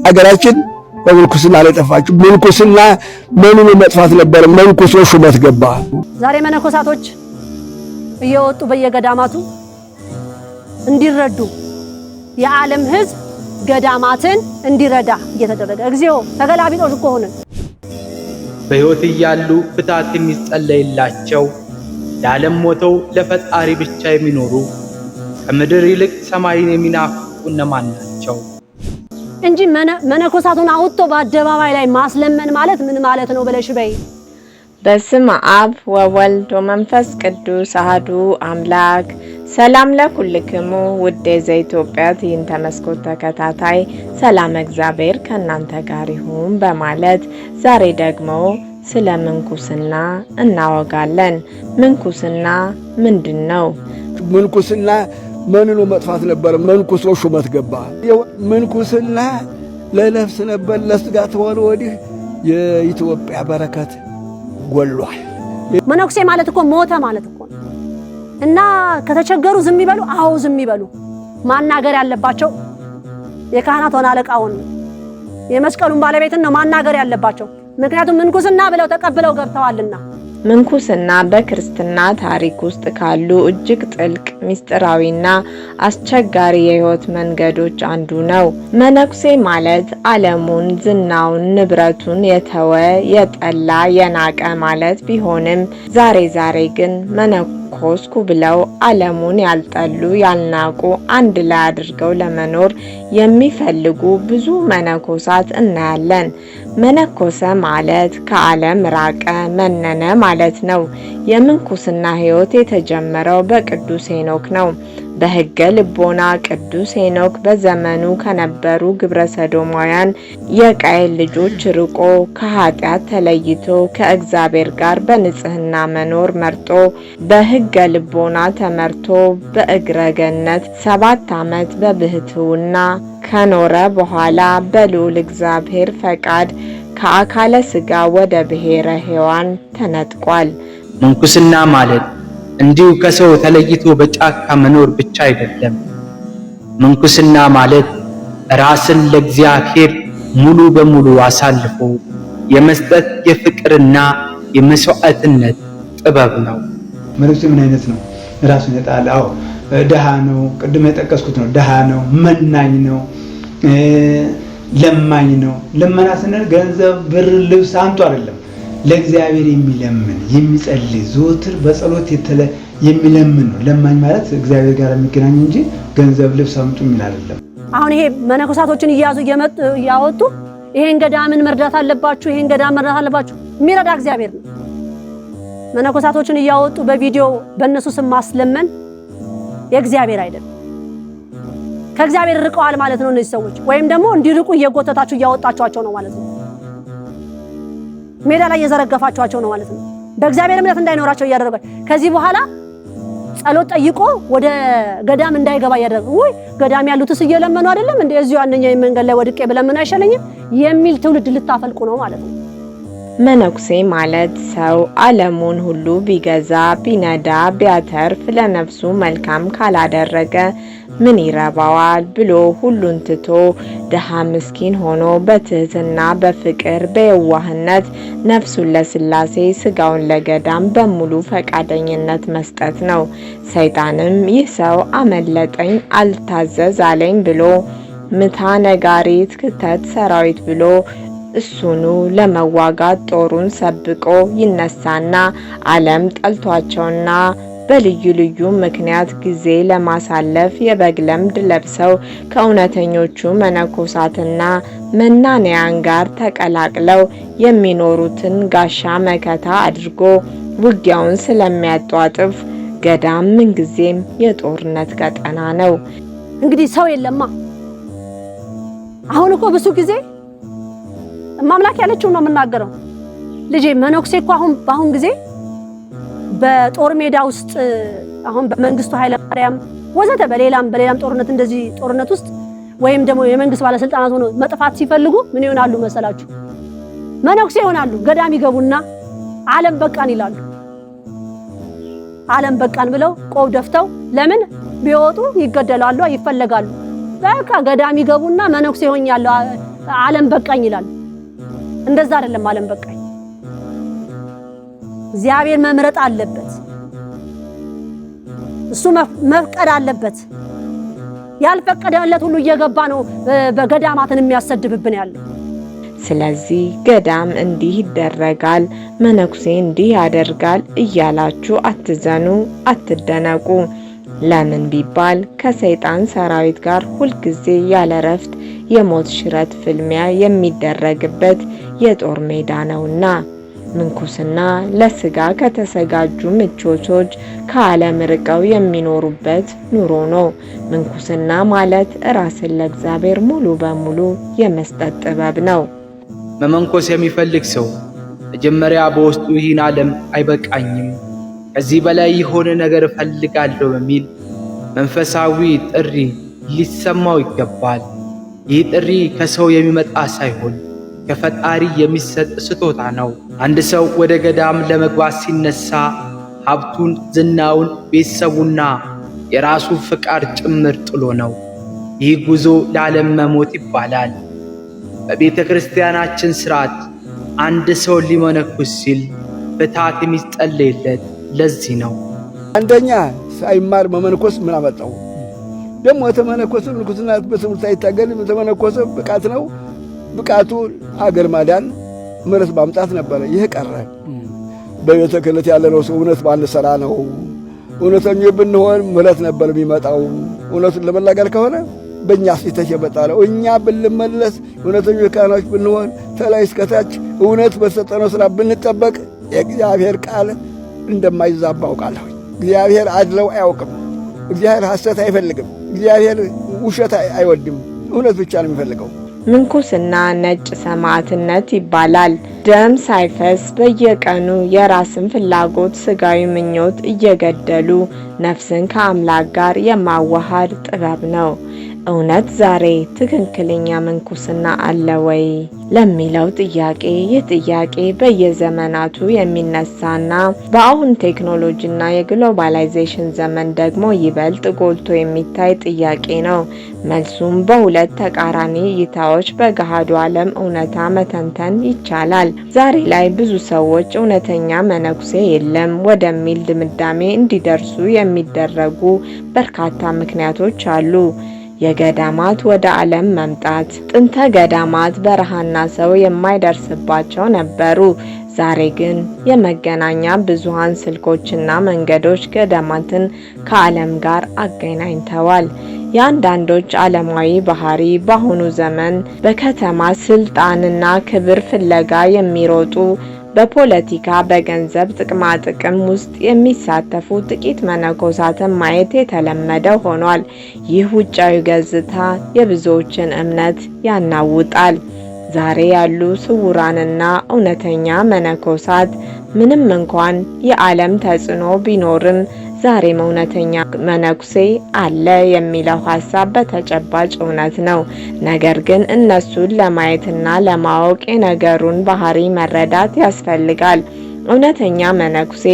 አገራችን በምንኩስና ላይ ጠፋችሁ። ምንኩስና ምኑን መጥፋት ነበር? መንኩሶ ሹመት ገባ። ዛሬ መነኮሳቶች እየወጡ በየገዳማቱ እንዲረዱ የዓለም ሕዝብ ገዳማትን እንዲረዳ እየተደረገ እግዚኦ ተገላቢጦሽ እኮ ሆነ። በሕይወት እያሉ ፍታት የሚጸለይላቸው ለዓለም ሞተው ለፈጣሪ ብቻ የሚኖሩ ከምድር ይልቅ ሰማይን የሚናፍቁ እነማን ናቸው? እንጂ መነኮሳቱን አውጥቶ በአደባባይ ላይ ማስለመን ማለት ምን ማለት ነው ብለሽ በይ። በስመ አብ ወወልድ ወመንፈስ ቅዱስ አሐዱ አምላክ። ሰላም ለኩልክሙ ውድ የኢትዮጵያ ትዕይንተ መስኮት ተከታታይ ሰላም እግዚአብሔር ከእናንተ ጋር ይሁን በማለት ዛሬ ደግሞ ስለ ምንኩስና እናወጋለን። ምንኩስና ምንድነው? ምንኩስና ምኑን መጥፋት ነበር? መንኩሶ ሹመት ገባ። ምንኩስና ለነፍስ ነበር፣ ለስጋ ተወለ ወዲህ የኢትዮጵያ በረከት ጎሏል። መነኩሴ ማለት እኮ ሞተ ማለት እኮ እና ከተቸገሩ ዝም ይበሉ። አዎ ዝም ይበሉ። ማናገር ያለባቸው የካህናቱን አለቃውን የመስቀሉን ባለቤትን ነው ማናገር ያለባቸው። ምክንያቱም ምንኩስና ብለው ተቀብለው ገብተዋልና። ምንኩስና በክርስትና ታሪክ ውስጥ ካሉ እጅግ ጥልቅ ምስጢራዊና አስቸጋሪ የሕይወት መንገዶች አንዱ ነው። መነኩሴ ማለት ዓለሙን፣ ዝናውን፣ ንብረቱን የተወ የጠላ የናቀ ማለት ቢሆንም ዛሬ ግን መነኮስኩ ብለው ዓለሙን ያልጠሉ ያልናቁ አንድ ላይ አድርገው ለመኖር የሚፈልጉ ብዙ መነኮሳት እናያለን። መነኮሰ ማለት ከዓለም ራቀ መነነ ማለት ነው። የምንኩስና ሕይወት የተጀመረው በቅዱስ ሄኖክ ነው። በሕገ ልቦና ቅዱስ ሄኖክ በዘመኑ ከነበሩ ግብረ ሰዶማውያን የቃየል ልጆች ርቆ ከኃጢአት ተለይቶ ከእግዚአብሔር ጋር በንጽህና መኖር መርጦ በሕገ ልቦና ተመርቶ በእግረ ገነት 7 ዓመት በብሕትውና ከኖረ በኋላ በልዑል እግዚአብሔር ፈቃድ ከአካለ ሥጋ ወደ ብሔረ ሕያዋን ተነጥቋል። ምንኩስና ማለት እንዲሁ ከሰው ተለይቶ በጫካ መኖር ብቻ አይደለም። ምንኩስና ማለት ራስን ለእግዚአብሔር ሙሉ በሙሉ አሳልፎ የመስጠት የፍቅርና የመስዋዕትነት ጥበብ ነው። መነኩሴ ምን አይነት ነው? ራሱን የጣለ ደሃ ነው። ቅድም የጠቀስኩት ነው። ደሃ ነው፣ መናኝ ነው፣ ለማኝ ነው። ለመና ስንል ገንዘብ፣ ብር፣ ልብስ አንቱ አይደለም። ለእግዚአብሔር የሚለምን የሚጸልይ ዘወትር በጸሎት የሚለምን ነው። ለማኝ ማለት እግዚአብሔር ጋር የሚገናኝ እንጂ ገንዘብ፣ ልብስ አምጡ የሚል አይደለም። አሁን ይሄ መነኮሳቶችን እያዙ እያወጡ ይሄን ገዳምን መርዳት አለባችሁ፣ ይሄን ገዳም መርዳት አለባችሁ የሚረዳ እግዚአብሔር ነው። መነኮሳቶችን እያወጡ በቪዲዮ በእነሱ ስም ማስለመን የእግዚአብሔር አይደለም። ከእግዚአብሔር ርቀዋል ማለት ነው እነዚህ ሰዎች። ወይም ደግሞ እንዲርቁ እየጎተታችሁ እያወጣችኋቸው ነው ማለት ነው። ሜዳ ላይ እየዘረገፋችኋቸው ነው ማለት ነው። በእግዚአብሔር እምነት እንዳይኖራቸው እያደረጋችሁ ከዚህ በኋላ ጸሎት ጠይቆ ወደ ገዳም እንዳይገባ እያደረጉ ገዳም ያሉትስ እየለመኑ አይደለም እንደ እዚሁ አንደኛ መንገድ ላይ ወድቄ ብለምን አይሻለኝም የሚል ትውልድ ልታፈልቁ ነው ማለት ነው። መነኩሴ ማለት ሰው ዓለሙን ሁሉ ቢገዛ ቢነዳ ቢያተርፍ ለነፍሱ መልካም ካላደረገ ምን ይረባዋል ብሎ ሁሉን ትቶ ደሃ ምስኪን ሆኖ በትህትና በፍቅር በየዋህነት ነፍሱን ለሥላሴ ስጋውን ለገዳም በሙሉ ፈቃደኝነት መስጠት ነው። ሰይጣንም ይህ ሰው አመለጠኝ አልታዘዝ አለኝ ብሎ ምታ ነጋሪት ክተት ሰራዊት ብሎ እሱኑ ለመዋጋት ጦሩን ሰብቆ ይነሳና ዓለም ጠልቷቸውና በልዩ ልዩ ምክንያት ጊዜ ለማሳለፍ የበግ ለምድ ለብሰው ከእውነተኞቹ መነኮሳትና መናንያን ጋር ተቀላቅለው የሚኖሩትን ጋሻ መከታ አድርጎ ውጊያውን ስለሚያጧጥፍ ገዳም ምንጊዜም የጦርነት ቀጠና ነው። እንግዲህ ሰው የለማ። አሁን እኮ ብዙ ጊዜ ማምላክ ያለችው ነው የምናገረው። ልጄ መነኩሴ እኮ በአሁን ጊዜ በጦር ሜዳ ውስጥ አሁን በመንግስቱ ኃይለ ማርያም ወዘተ በሌላም ጦርነት እንደዚህ ጦርነት ውስጥ ወይም ደግሞ የመንግስት ባለስልጣናት ሆኖ መጥፋት ሲፈልጉ ምን ይሆናሉ መሰላችሁ? መነኩሴ ይሆናሉ። ገዳም ይገቡና ዓለም በቃን ይላሉ። ዓለም በቃን ብለው ቆብ ደፍተው ለምን ቢወጡ ይገደላሉ፣ ይፈለጋሉ። በቃ ገዳም ይገቡና መነኩሴ ሆኛለሁ ዓለም በቃኝ ይላል። እንደዛ አይደለም ዓለም በቃኝ። እግዚአብሔር መምረጥ አለበት። እሱ መፍቀድ አለበት። ያልፈቀደለት ሁሉ እየገባ ነው በገዳማትን የሚያሰድብብን ያለው። ስለዚህ ገዳም እንዲህ ይደረጋል፣ መነኩሴ እንዲህ ያደርጋል እያላችሁ አትዘኑ፣ አትደነቁ። ለምን ቢባል ከሰይጣን ሰራዊት ጋር ሁልጊዜ ያለ ረፍት የሞት ሽረት ፍልሚያ የሚደረግበት የጦር ሜዳ ነውና። ምንኩስና ለስጋ ከተዘጋጁ ምቾቶች ከዓለም ርቀው የሚኖሩበት ኑሮ ነው። ምንኩስና ማለት ራስን ለእግዚአብሔር ሙሉ በሙሉ የመስጠት ጥበብ ነው። መመንኮስ የሚፈልግ ሰው መጀመሪያ በውስጡ ይህን ዓለም አይበቃኝም፣ ከዚህ በላይ የሆነ ነገር እፈልጋለሁ በሚል መንፈሳዊ ጥሪ ሊሰማው ይገባል። ይህ ጥሪ ከሰው የሚመጣ ሳይሆን ከፈጣሪ የሚሰጥ ስጦታ ነው። አንድ ሰው ወደ ገዳም ለመግባት ሲነሳ ሀብቱን፣ ዝናውን፣ ቤተሰቡና የራሱ ፍቃድ ጭምር ጥሎ ነው። ይህ ጉዞ ለዓለም መሞት ይባላል። በቤተ ክርስቲያናችን ሥርዓት አንድ ሰው ሊመነኩስ ሲል ፍትሐት የሚጸለይለት ለዚህ ነው። አንደኛ ሳይማር መመንኮስ ምን አመጣው? ደግሞ የተመነኮሰ ምንኩስና በትምህርት አይታገልም። የተመነኮሰ ብቃት ነው። ብቃቱ አገር ማዳን ምሕረት ማምጣት ነበረ። ይህ ቀረ። በቤተ ክህነት ያለነው ሰው እውነት ባንሰራ ነው። እውነተኞች ብንሆን ምሕረት ነበር የሚመጣው። እውነቱን ለመናገር ከሆነ በእኛ ስህተት የመጣ ነው። እኛ ብንመለስ እውነተኞች ካህኖች ብንሆን ተላይ እስከታች እውነት በሰጠነው ሥራ ብንጠበቅ የእግዚአብሔር ቃል እንደማይዛባ አውቃለሁ። እግዚአብሔር አድለው አያውቅም። እግዚአብሔር ሐሰት አይፈልግም። እግዚአብሔር ውሸት አይወድም። እውነት ብቻ ነው የሚፈልገው። ምንኩስና ነጭ ሰማዕትነት ይባላል። ደም ሳይፈስ በየቀኑ የራስን ፍላጎት፣ ስጋዊ ምኞት እየገደሉ ነፍስን ከአምላክ ጋር የማዋሃድ ጥበብ ነው። እውነት ዛሬ ትክክለኛ ምንኩስና አለ ወይ ለሚለው ጥያቄ ይህ ጥያቄ በየዘመናቱ የሚነሳና በአሁን ቴክኖሎጂና የግሎባላይዜሽን ዘመን ደግሞ ይበልጥ ጎልቶ የሚታይ ጥያቄ ነው። መልሱም በሁለት ተቃራኒ እይታዎች በገሃዱ ዓለም እውነታ መተንተን ይቻላል። ዛሬ ላይ ብዙ ሰዎች እውነተኛ መነኩሴ የለም ወደሚል ድምዳሜ እንዲደርሱ የሚደረጉ በርካታ ምክንያቶች አሉ። የገዳማት ወደ ዓለም መምጣት። ጥንተ ገዳማት በረሃና ሰው የማይደርስባቸው ነበሩ። ዛሬ ግን የመገናኛ ብዙሃን ስልኮችና መንገዶች ገዳማትን ከዓለም ጋር አገናኝተዋል። የአንዳንዶች ዓለማዊ ባህሪ በአሁኑ ዘመን በከተማ ስልጣንና ክብር ፍለጋ የሚሮጡ በፖለቲካ በገንዘብ ጥቅማ ጥቅም ውስጥ የሚሳተፉ ጥቂት መነኮሳትን ማየት የተለመደ ሆኗል። ይህ ውጫዊ ገጽታ የብዙዎችን እምነት ያናውጣል። ዛሬ ያሉ ስውራንና እውነተኛ መነኮሳት ምንም እንኳን የዓለም ተጽዕኖ ቢኖርም ዛሬም እውነተኛ መነኩሴ አለ የሚለው ሐሳብ በተጨባጭ እውነት ነው። ነገር ግን እነሱን ለማየትና ለማወቅ የነገሩን ባህሪ መረዳት ያስፈልጋል። እውነተኛ መነኩሴ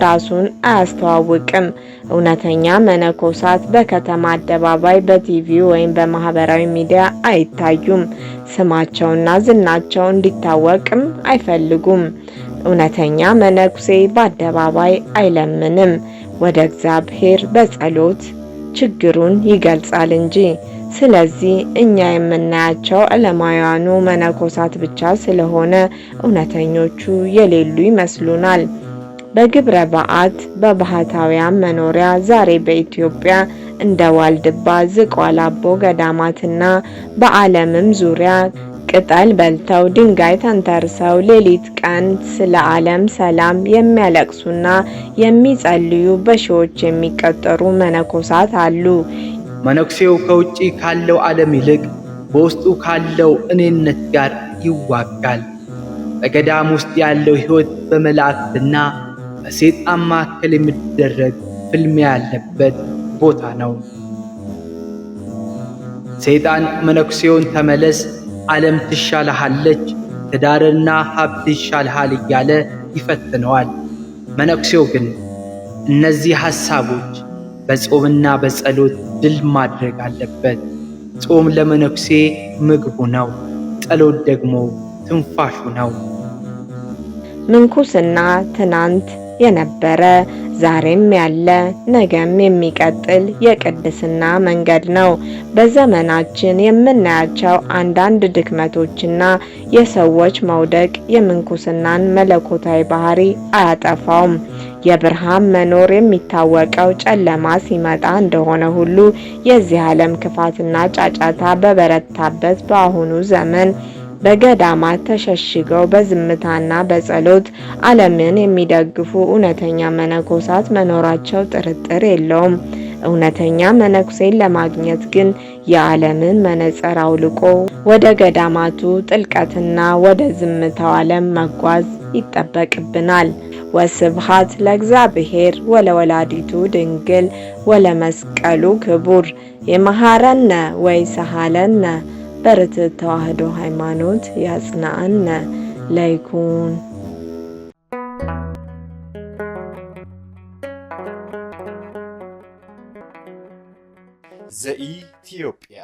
ራሱን አያስተዋውቅም። እውነተኛ መነኮሳት በከተማ አደባባይ፣ በቲቪ ወይም በማህበራዊ ሚዲያ አይታዩም። ስማቸውና ዝናቸው እንዲታወቅም አይፈልጉም። እውነተኛ መነኩሴ በአደባባይ አይለምንም። ወደ እግዚአብሔር በጸሎት ችግሩን ይገልጻል እንጂ። ስለዚህ እኛ የምናያቸው ዓለማውያኑ መነኮሳት ብቻ ስለሆነ እውነተኞቹ የሌሉ ይመስሉናል። በግብረ በዓት በባህታውያን መኖሪያ ዛሬ በኢትዮጵያ እንደ ዋልድባ፣ ዝቋላ አቦ ገዳማትና በዓለምም ዙሪያ ቅጠል በልተው ድንጋይ ተንተርሰው ሌሊት ቀን ስለ ዓለም ሰላም የሚያለቅሱና የሚጸልዩ በሺዎች የሚቆጠሩ መነኮሳት አሉ። መነኩሴው ከውጪ ካለው ዓለም ይልቅ በውስጡ ካለው እኔነት ጋር ይዋጋል። በገዳም ውስጥ ያለው ሕይወት በመላእክትና በሰይጣን መካከል የሚደረግ ፍልሚያ ያለበት ቦታ ነው። ሰይጣን መነኩሴውን ተመለስ፣ ዓለም ትሻልሃለች፣ ትዳርና ሀብት ይሻልሃል እያለ ይፈትነዋል። መነኩሴው ግን እነዚህ ሐሳቦች በጾምና በጸሎት ድል ማድረግ አለበት። ጾም ለመነኩሴ ምግቡ ነው። ጸሎት ደግሞ ትንፋሹ ነው። ምንኩስና ትናንት የነበረ ዛሬም ያለ ነገም የሚቀጥል የቅድስና መንገድ ነው። በዘመናችን የምናያቸው አንዳንድ ድክመቶችና የሰዎች መውደቅ የምንኩስናን መለኮታዊ ባህሪ አያጠፋውም። የብርሃን መኖር የሚታወቀው ጨለማ ሲመጣ እንደሆነ ሁሉ የዚህ ዓለም ክፋትና ጫጫታ በበረታበት በአሁኑ ዘመን በገዳማት ተሸሽገው በዝምታና በጸሎት ዓለምን የሚደግፉ እውነተኛ መነኮሳት መኖራቸው ጥርጥር የለውም። እውነተኛ መነኩሴን ለማግኘት ግን የዓለምን መነጽር አውልቆ ወደ ገዳማቱ ጥልቀትና ወደ ዝምታው ዓለም መጓዝ ይጠበቅብናል። ወስብሐት ለእግዚአብሔር ወለወላዲቱ ድንግል ወለመስቀሉ ክቡር። ይመሃረነ ወይሰሃለነ በርትዕ ተዋሕዶ ሃይማኖት ያጽናአነ ለይኩን። ዘኢትዮጵያ